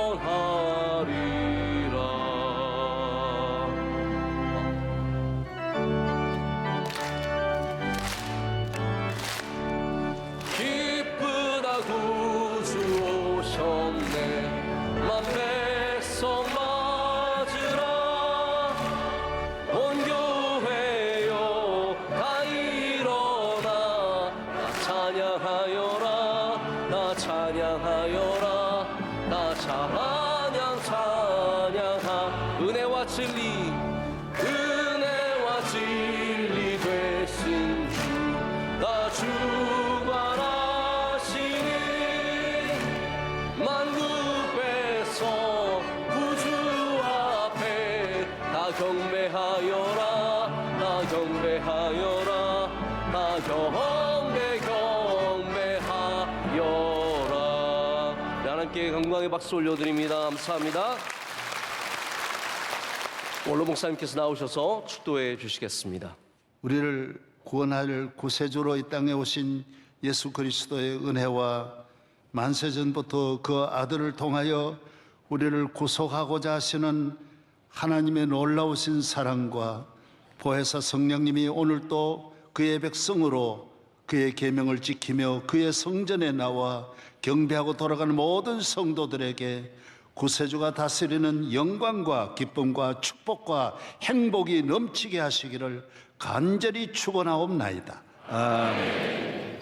영원하리라. 기쁘다 구주 오셨네. 만 백성 맞으라. 온 교회여 다 일어나. 나 찬양하여라. 나 찬양하여라. 나 찬양하. 은혜와 진리 되신 주 나 주관하시니 만국 배성 구주 앞에 나 경배하여라. 나 경배하여라. 나 경배하여라. 하나님께 영광의 박수 올려드립니다. 감사합니다. 원로 목사님께서 나오셔서 축도해 주시겠습니다. 우리를 구원할 구세주로 이 땅에 오신 예수 그리스도의 은혜와 만세전부터 그 아들을 통하여 우리를 구속하고자 하시는 하나님의 놀라우신 사랑과 보혜사 성령님이 오늘도 그의 백성으로 그의 계명을 지키며 그의 성전에 나와 경배하고 돌아가는 모든 성도들에게 구세주가 다스리는 영광과 기쁨과 축복과 행복이 넘치게 하시기를 간절히 축원하옵나이다. 아멘.